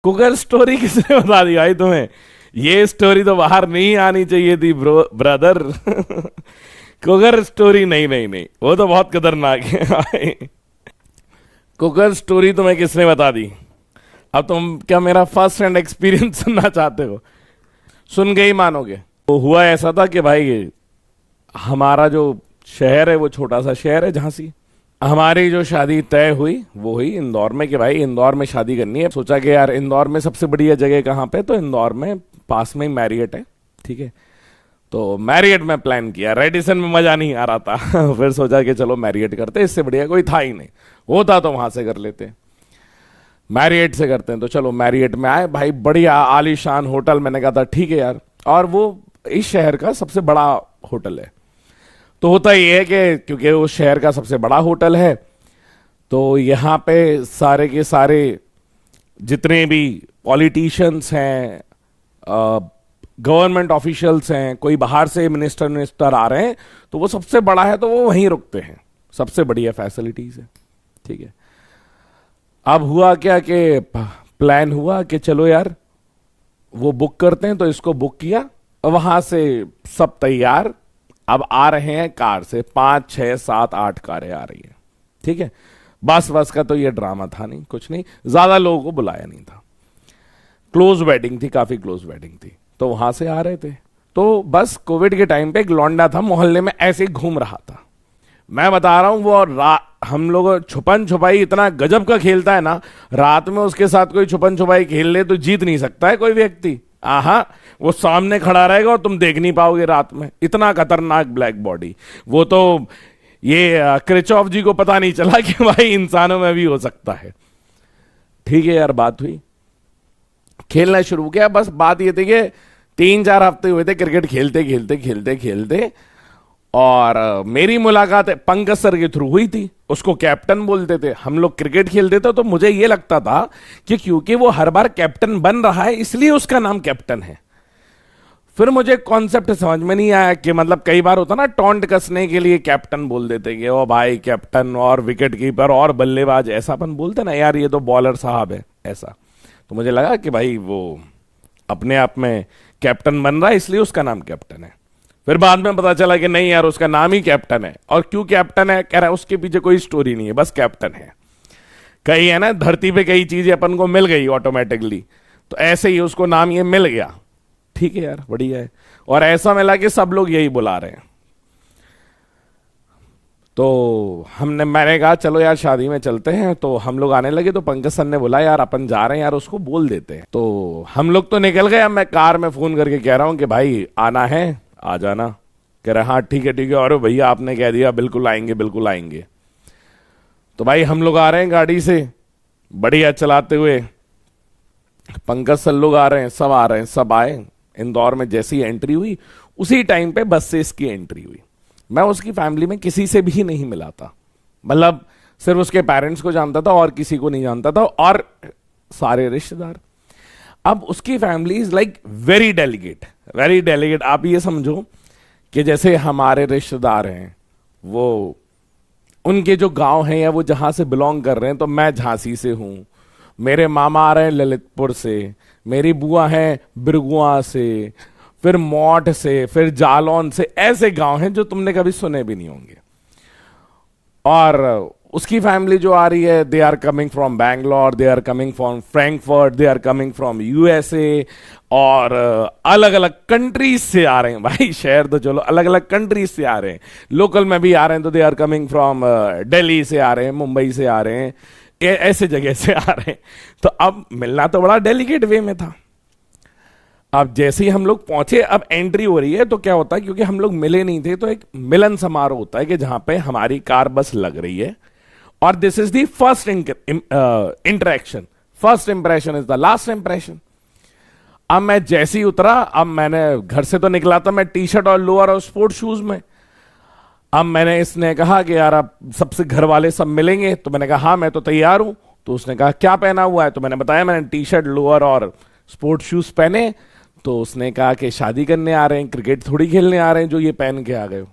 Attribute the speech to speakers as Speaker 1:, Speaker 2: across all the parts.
Speaker 1: Cooker story किसने बता दी भाई तुम्हें? ये स्टोरी तो बाहर नहीं आनी चाहिए थी ब्रदर। कुकर स्टोरी नहीं नहीं नहीं, वो तो बहुत खतरनाक है भाई। कुकर स्टोरी तुम्हें किसने बता दी? अब तुम क्या मेरा फर्स्ट हैंड एक्सपीरियंस सुनना चाहते हो? सुन के ही मानोगे। तो हुआ ऐसा था कि भाई हमारा जो शहर है वो छोटा सा शहर है झांसी। हमारी जो शादी तय हुई वो हुई इंदौर में, कि भाई इंदौर में शादी करनी है। सोचा कि यार इंदौर में सबसे बढ़िया जगह कहाँ पे, तो इंदौर में पास में ही मैरियट है, ठीक है। तो मैरियट में प्लान किया। रेडिसन में मजा नहीं आ रहा था। फिर सोचा कि चलो मैरियट करते, इससे बढ़िया कोई था ही नहीं, होता तो वहां से कर लेते। मैरियट से करते हैं, तो चलो मैरियट में आए भाई, बढ़िया आलीशान होटल। मैंने कहा था ठीक है यार, और वो इस शहर का सबसे बड़ा होटल है। तो होता ही है कि क्योंकि वो शहर का सबसे बड़ा होटल है, तो यहाँ पे सारे के सारे जितने भी पॉलिटिशियंस हैं, गवर्नमेंट ऑफिशियल्स हैं, कोई बाहर से मिनिस्टर आ रहे हैं, तो वो सबसे बड़ा है तो वो वहीं रुकते हैं, सबसे बढ़िया फैसिलिटीज है, ठीक है। अब हुआ क्या कि प्लान हुआ कि चलो यार वो बुक करते हैं, तो इसको बुक किया। वहां से सब तैयार, अब आ रहे हैं कार से, 5 6 7 8 कारें आ रही है, ठीक है। बस का तो ये ड्रामा था नहीं, कुछ नहीं, ज्यादा लोगों को बुलाया नहीं था। क्लोज वेडिंग थी, काफी क्लोज वेडिंग थी, तो वहां से आ रहे थे। तो बस कोविड के टाइम पे एक लौंडा था मोहल्ले में, ऐसे ही घूम रहा था। मैं बता रहा हूं वो हम लोग छुपन छुपाई इतना गजब का खेलता है ना, रात में उसके साथ कोई छुपन छुपाई खेल ले तो जीत नहीं सकता है कोई व्यक्ति। आहा, वो सामने खड़ा रहेगा और तुम देख नहीं पाओगे रात में, इतना खतरनाक ब्लैक बॉडी। वो तो ये क्रिचॉफ जी को पता नहीं चला कि भाई इंसानों में भी हो सकता है। ठीक है यार, बात हुई, खेलना शुरू किया। बस बात ये थी कि 3 4 हफ्ते हुए थे क्रिकेट खेलते खेलते खेलते खेलते, और मेरी मुलाकात पंकज सर के थ्रू हुई थी। उसको कैप्टन बोलते थे, हम लोग क्रिकेट खेलते थे, तो मुझे यह लगता था कि क्योंकि वो हर बार कैप्टन बन रहा है इसलिए उसका नाम कैप्टन है। फिर मुझे कॉन्सेप्ट समझ में नहीं आया कि मतलब कई बार होता ना टॉन्ट कसने के लिए कैप्टन बोल देते कि ओ भाई कैप्टन और विकेट कीपर और बल्लेबाज, ऐसा अपन बोलते ना यार ये तो बॉलर साहब है, ऐसा। तो मुझे लगा कि भाई वो अपने आप में कैप्टन बन रहा है इसलिए उसका नाम कैप्टन है। फिर बाद में पता चला कि नहीं यार, उसका नाम ही कैप्टन है। और क्यों कैप्टन है, कह रहा है उसके पीछे कोई स्टोरी नहीं है, बस कैप्टन है। कई है ना धरती पे कई चीजें अपन को मिल गई ऑटोमेटिकली, तो ऐसे ही उसको नाम ये मिल गया। ठीक है यार, बढ़िया है। और ऐसा मिला कि सब लोग यही बुला रहे हैं। तो मैंने कहा चलो यार शादी में चलते हैं। तो हम लोग आने लगे, तो पंकज सर ने बोला यार अपन जा रहे हैं यार, उसको बोल देते हैं। तो हम लोग तो निकल गए। अब मैं कार में फोन करके कह रहा हूं कि भाई आना है, आ जाना। कह रहे हाँ ठीक है। और भैया आपने कह दिया, बिल्कुल आएंगे बिल्कुल आएंगे। तो भाई हम लोग आ रहे हैं गाड़ी से बढ़िया चलाते हुए, पंकज सर लोग आ रहे हैं, सब आ रहे हैं, सब आए। इंदौर में जैसी एंट्री हुई उसी टाइम पे बस से इसकी एंट्री हुई। मैं उसकी फैमिली में किसी से भी नहीं मिला था, मतलब सिर्फ उसके पेरेंट्स को जानता था और किसी को नहीं जानता था, और सारे रिश्तेदार। अब उसकी family is like very delegate, very delegate. आप ये समझो कि जैसे हमारे रिश्तेदार हैं, वो उनके जो गांव हैं या वो जहां से बिलोंग कर रहे हैं, तो मैं झांसी से हूं, मेरे मामा आ रहे हैं ललितपुर से, मेरी बुआ है बिरगुआ से, फिर मौठ से, फिर जालौन से। ऐसे गांव हैं जो तुमने कभी सुने भी नहीं होंगे। और उसकी फैमिली जो आ रही है, they are coming from Bangalore, they are coming from Frankfurt, they are coming from USA, और अलग अलग कंट्रीज से आ रहे हैं भाई। शहर तो चलो, अलग अलग कंट्रीज से आ रहे हैं। लोकल में भी आ रहे हैं, तो they are coming from Delhi से आ रहे हैं, मुंबई से आ रहे हैं, ऐसे जगह से आ रहे हैं। तो अब मिलना तो बड़ा डेलिकेट वे में था। अब जैसे ही हम लोग पहुंचे, अब एंट्री हो रही है, तो क्या होता है क्योंकि हम लोग मिले नहीं थे, तो एक मिलन समारोह होता है कि जहां पे हमारी कार बस लग रही है, और this is the first interaction. First impression is the last impression. अब मैं जैसे ही उतरा, अब मैंने घर से तो निकला था मैं टी शर्ट और लोअर और स्पोर्ट शूज में। अब मैंने इसने कहा कि यार अब सबसे घर वाले सब मिलेंगे, तो मैंने कहा हाँ मैं तो तैयार हूं। तो उसने कहा क्या पहना हुआ है, तो मैंने बताया मैंने टी शर्ट लोअर और स्पोर्ट शूज पहने। तो उसने कहा कि शादी करने आ रहे हैं, क्रिकेट थोड़ी खेलने आ रहे हैं जो ये पहन के आ गए हो।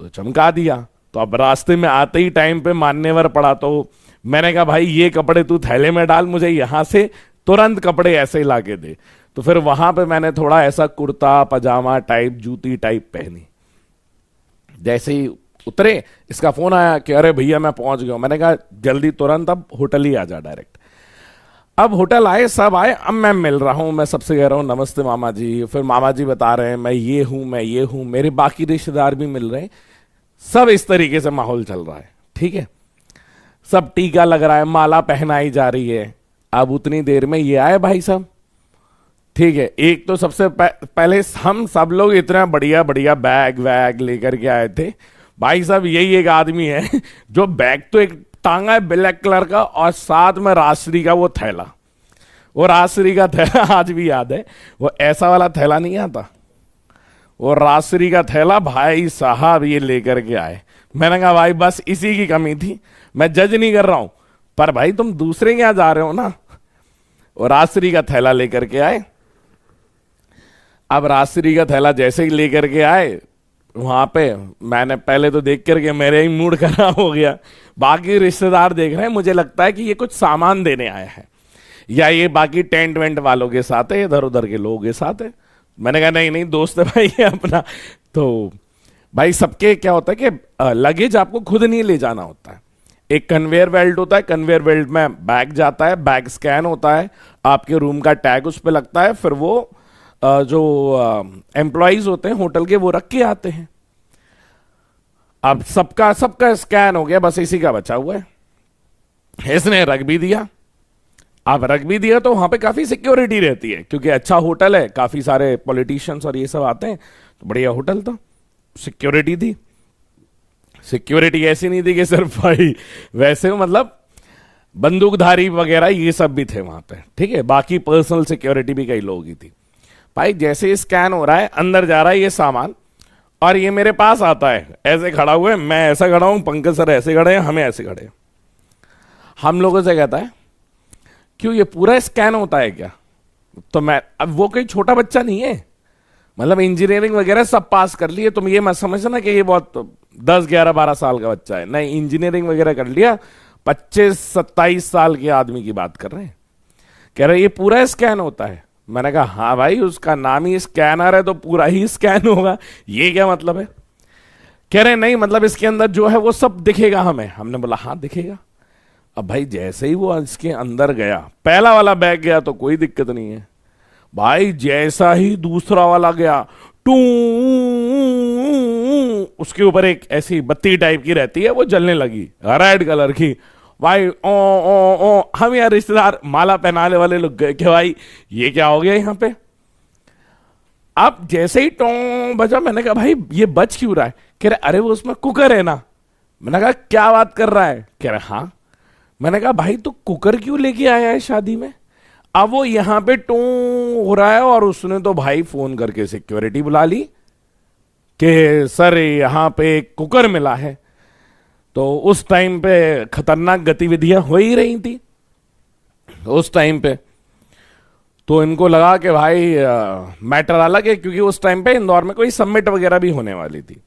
Speaker 1: तो चमका दिया। तो अब रास्ते में आते ही टाइम पे मान्यवर पड़ा, तो मैंने कहा भाई ये कपड़े तू थैले में डाल, मुझे यहां से तुरंत कपड़े ऐसे ही ला के दे। तो फिर वहां पे मैंने थोड़ा ऐसा कुर्ता पजामा टाइप जूती टाइप पहनी। जैसे ही उतरे इसका फोन आया कि अरे भैया मैं पहुंच गया। मैंने कहा जल्दी तुरंत अब होटल ही आ जा डायरेक्ट। अब होटल आए, सब आए, अब मैं मिल रहा हूं, मैं सबसे कह रहा हूं नमस्ते मामा जी। फिर मामा जी बता रहे हैं मैं ये हूं मैं ये हूं, मेरे बाकी रिश्तेदार भी मिल रहे हैं, सब इस तरीके से माहौल चल रहा है। ठीक है, सब टीका लग रहा है, माला पहनाई जा रही है। अब उतनी देर में ये आए भाई साहब। ठीक है, एक तो सबसे पहले हम सब लोग इतना बढ़िया बढ़िया बैग वैग लेकर के आए थे। भाई साहब यही एक आदमी है जो बैग तो एक टांगा है ब्लैक कलर का और साथ में राजश्री का वो थैला। वो राजश्री का थैला आज भी याद है, वो ऐसा वाला थैला नहीं आता, वो राजश्री का थैला भाई साहब ये लेकर के आए। मैंने कहा भाई बस इसी की कमी थी, मैं जज नहीं कर रहा हूं, पर भाई तुम दूसरे के यहां जा रहे हो ना। वो राजश्री का थैला लेकर के आए। अब राजश्री का थैला जैसे ही लेकर के आए वहां पे मैंने पहले तो देख करके मेरे ही मूड खराब हो गया। बाकी रिश्तेदार देख रहे हैं, मुझे लगता है कि ये कुछ सामान देने आए हैं या ये बाकी टेंट वेंट वालों के साथ है, इधर उधर के लोगों के साथ है। मैंने कहा नहीं नहीं दोस्त है भाई ये अपना। तो भाई सबके क्या होता है कि लगेज आपको खुद नहीं ले जाना होता है। एक कन्वेयर बेल्ट होता है, कन्वेयर बेल्ट में बैग जाता है, बैग स्कैन होता है, आपके रूम का टैग उस पर लगता है, फिर वो जो एम्प्लॉइज होते हैं होटल के वो रख के आते हैं। अब सबका सबका स्कैन हो गया, बस इसी का बचा हुआ है। इसने रख भी दिया। अब रख भी दिया तो वहां पे काफी सिक्योरिटी रहती है क्योंकि अच्छा होटल है, काफी सारे पॉलिटिशियंस और ये सब आते हैं, तो बढ़िया होटल था, सिक्योरिटी थी। सिक्योरिटी ऐसी नहीं थी कि सिर्फ भाई वैसे मतलब बंदूकधारी वगैरह ये सब भी थे वहां पे। ठीक है, बाकी पर्सनल सिक्योरिटी भी कई लोगों की थी। भाई जैसे स्कैन हो रहा है, अंदर जा रहा है ये सामान और ये मेरे पास आता है, ऐसे खड़ा हुआ है, मैं ऐसा खड़ा हूं, पंकज सर ऐसे खड़े हैं, हमें ऐसे खड़े हैं। हम लोगों से कहता है क्यों ये पूरा स्कैन होता है क्या? तो मैं, अब वो कोई छोटा बच्चा नहीं है, मतलब इंजीनियरिंग वगैरह सब पास कर लिए, तुम ये मत समझना कि ये बहुत 10 11 12 साल का बच्चा है। नहीं, इंजीनियरिंग वगैरह कर लिया, 25 27 साल के आदमी की बात कर रहे हैं। कह रहे ये पूरा स्कैन होता है। मैंने कहा हाँ भाई उसका नाम ही स्कैनर है तो पूरा ही स्कैन होगा, ये क्या मतलब है? कह रहे नहीं मतलब इसके अंदर जो है वो सब दिखेगा हमें। हमने बोला हाँ दिखेगा। अब भाई जैसे ही वो इसके अंदर गया, पहला वाला बैग गया तो कोई दिक्कत नहीं है भाई, जैसा ही दूसरा वाला गया टू, उसके ऊपर एक ऐसी बत्ती टाइप की रहती है वो जलने लगी, रेड कलर की। भाई ओ ओ ओ, हम यार रिश्तेदार माला पहनाने वाले लोग गए कि भाई ये क्या हो गया यहाँ पे। अब जैसे ही टों बजा, मैंने कहा भाई ये बच क्यों रहा है? कह रहे अरे वो उसमें कुकर है ना। मैंने कहा क्या बात कर रहा है? कह रहे हाँ। मैंने कहा भाई तू कुकर क्यों लेके आया है शादी में? अब वो यहां पे टों हो रहा है और उसने तो भाई फोन करके सिक्योरिटी बुला ली कि सर यहां पे एक कुकर मिला है। तो उस टाइम पे खतरनाक गतिविधियां हो ही रही थी उस टाइम पे, तो इनको लगा कि भाई मैटर अलग है क्योंकि उस टाइम पे इंदौर में कोई समिट वगैरह भी होने वाली थी।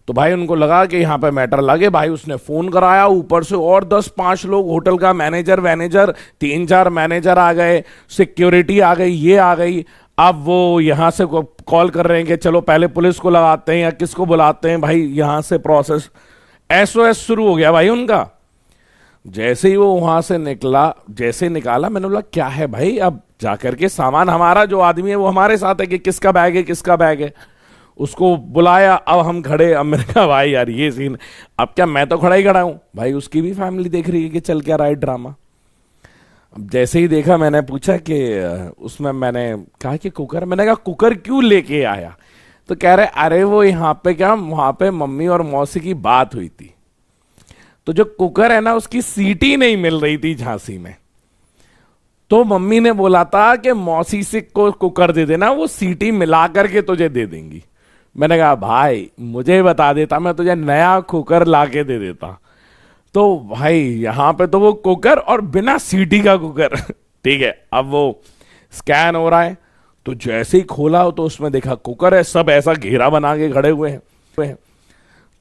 Speaker 1: तो भाई उनको लगा कि यहां पे मैटर लगे। भाई उसने फोन कराया, ऊपर से और 10-5 लोग, होटल का मैनेजर 3-4 मैनेजर आ गए, सिक्योरिटी आ गई, ये आ गई। अब वो यहां से कॉल कर रहे हैं कि चलो पहले पुलिस को लगाते हैं या किसको बुलाते हैं। भाई यहां से प्रोसेस SOS शुरू हो गया भाई उनका। जैसे ही वो वहां से निकला, जैसे निकाला, मैंने बोला क्या है भाई? अब जाकर के सामान, हमारा जो आदमी है वो हमारे साथ है कि किसका बैग है किसका बैग है। उसको बुलाया, अब हम खड़े। अब मैंने कहा भाई यार ये सीन, अब क्या मैं तो खड़ा ही खड़ा हूं भाई, उसकी भी फैमिली देख रही है कि चल क्या रहा है ड्रामा। अब जैसे ही देखा, मैंने पूछा कि उसमें, मैंने कहा कि कुकर, मैंने कहा कुकर क्यों लेके आया? तो कह रहे अरे वो यहाँ पे क्या, वहां पे मम्मी और मौसी की बात हुई थी, तो जो कुकर है ना उसकी सीटी नहीं मिल रही थी झांसी में, तो मम्मी ने बोला था कि मौसी से को कुकर दे देना, वो सीटी मिला करके तुझे दे देंगी। मैंने कहा भाई मुझे बता देता, मैं तुझे नया कुकर ला के दे देता। तो भाई यहां पे तो वो कुकर और बिना सीटी का कुकर ठीक है। अब वो स्कैन हो रहा है, तो जैसे ही खोला तो उसमें देखा कुकर है, सब ऐसा घेरा बना के खड़े हुए हैं।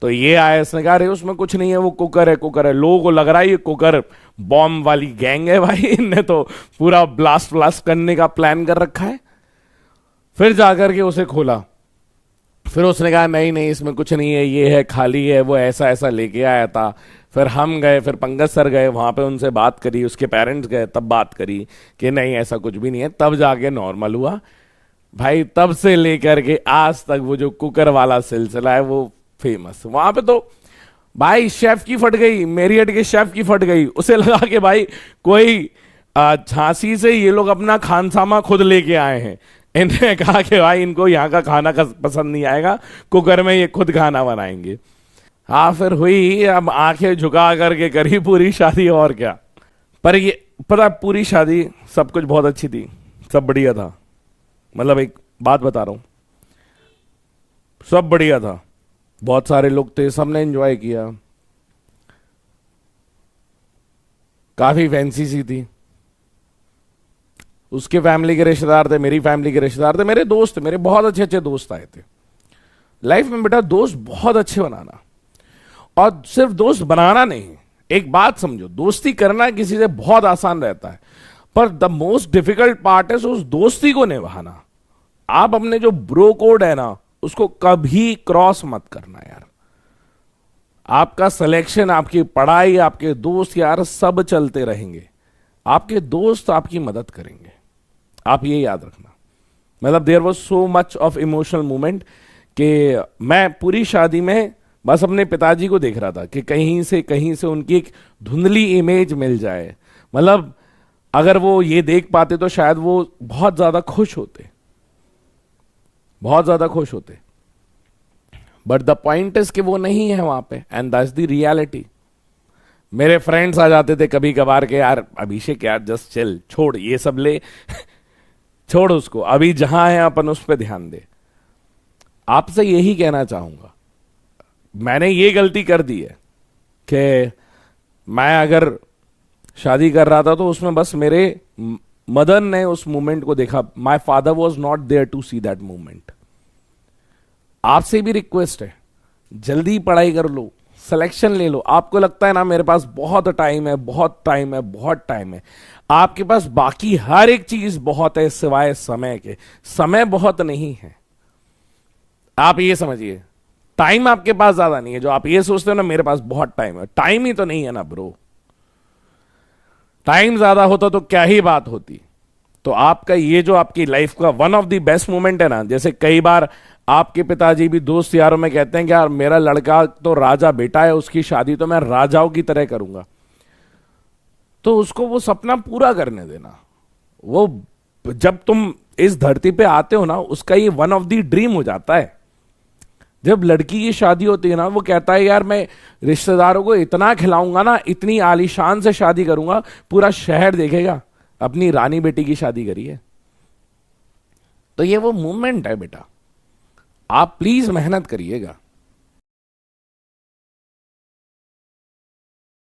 Speaker 1: तो ये आया, इसने कहा अरे उसमें कुछ नहीं है, वो कुकर है, कुकर है। लोगों को लग रहा है ये कुकर बॉम्ब वाली गैंग है भाई, इनने तो पूरा ब्लास्ट ब्लास्ट करने का प्लान कर रखा है। फिर जाकर के उसे खोला, फिर उसने कहा नहीं नहीं इसमें कुछ नहीं है, ये है खाली है, वो ऐसा ऐसा लेके आया था। फिर हम गए, फिर पंकज सर गए वहां पे, उनसे बात करी, उसके पेरेंट्स गए, तब बात करी कि नहीं ऐसा कुछ भी नहीं है, तब जाके नॉर्मल हुआ भाई। तब से लेकर के आज तक वो जो कुकर वाला सिलसिला है वो फेमस। वहां पे तो भाई शेफ की फट गई, मेरियट के शेफ की फट गई, उसे लगा कि भाई कोई झांसी से ये लोग अपना खानसामा खुद लेके आए हैं। इन्हें कहा कि भाई इनको यहाँ का खाना का पसंद नहीं आएगा, कुकर में ये खुद खाना बनाएंगे। हाँ फिर हुई, अब आंखें झुका करके करी पूरी शादी, और क्या। पर ये पता, पूरी शादी सब कुछ बहुत अच्छी थी, सब बढ़िया था। मतलब एक बात बता रहा हूं, सब बढ़िया था, बहुत सारे लोग थे, सबने एंजॉय किया, काफी फैंसी सी थी। उसके फैमिली के रिश्तेदार थे, मेरी फैमिली के रिश्तेदार थे, मेरे दोस्त, मेरे बहुत अच्छे अच्छे दोस्त आए थे। लाइफ में बेटा दोस्त बहुत अच्छे बनाना, और सिर्फ दोस्त बनाना नहीं, एक बात समझो, दोस्ती करना किसी से बहुत आसान रहता है, पर द मोस्ट डिफिकल्ट पार्ट है उस दोस्ती को निभाना। आप अपने जो ब्रो कोड है ना, उसको कभी क्रॉस मत करना यार। आपका सिलेक्शन, आपकी पढ़ाई, आपके दोस्त यार सब चलते रहेंगे, आपके दोस्त आपकी मदद करेंगे, आप ये याद रखना। मतलब there was so much of emotional moment कि मैं पूरी शादी में बस अपने पिताजी को देख रहा था कि कहीं से उनकी एक धुंधली इमेज मिल जाए। मतलब अगर वो ये देख पाते तो शायद वो बहुत ज्यादा खुश होते, बहुत ज्यादा खुश होते। बट द पॉइंट इज कि वो नहीं है वहां पे, एंड दैट्स द रियलिटी। मेरे फ्रेंड्स आ जाते थे कभी कभार के, यार अभिषेक यार जस्ट चिल, छोड़ ये सब ले छोड़ उसको, अभी जहां है अपन उस पर ध्यान दे। आपसे यही कहना चाहूंगा, मैंने ये गलती कर दी है कि मैं अगर शादी कर रहा था तो उसमें बस मेरे मदर ने उस मोमेंट को देखा, my father was not there to see that moment. आपसे भी रिक्वेस्ट है, जल्दी पढ़ाई कर लो, सिलेक्शन ले लो। आपको लगता है ना मेरे पास बहुत टाइम है, बहुत टाइम है, बहुत टाइम है, आपके पास बाकी हर एक चीज बहुत है सिवाय समय के। समय बहुत नहीं है, आप ये समझिए, टाइम आपके पास ज्यादा नहीं है। जो आप ये सोचते हो ना मेरे पास बहुत टाइम है, टाइम ही तो नहीं है ना ब्रो। टाइम ज्यादा होता तो क्या ही बात होती। तो आपका ये जो आपकी लाइफ का one of the best moment है ना, जैसे कई बार आपके पिताजी भी दोस्त यारों में कहते हैं कि यार मेरा लड़का तो राजा बेटा है, उसकी शादी तो मैं राजाओं की तरह करूंगा, तो उसको वो सपना पूरा करने देना। वो जब तुम इस धरती पे आते हो ना, उसका ये वन ऑफ द ड्रीम हो जाता है। जब लड़की की शादी होती है ना, वो कहता है यार मैं रिश्तेदारों को इतना खिलाऊंगा ना, इतनी आलीशान से शादी करूंगा, पूरा शहर देखेगा अपनी रानी बेटी की शादी करी है। तो ये वो मूवमेंट है बेटा, आप प्लीज मेहनत करिएगा।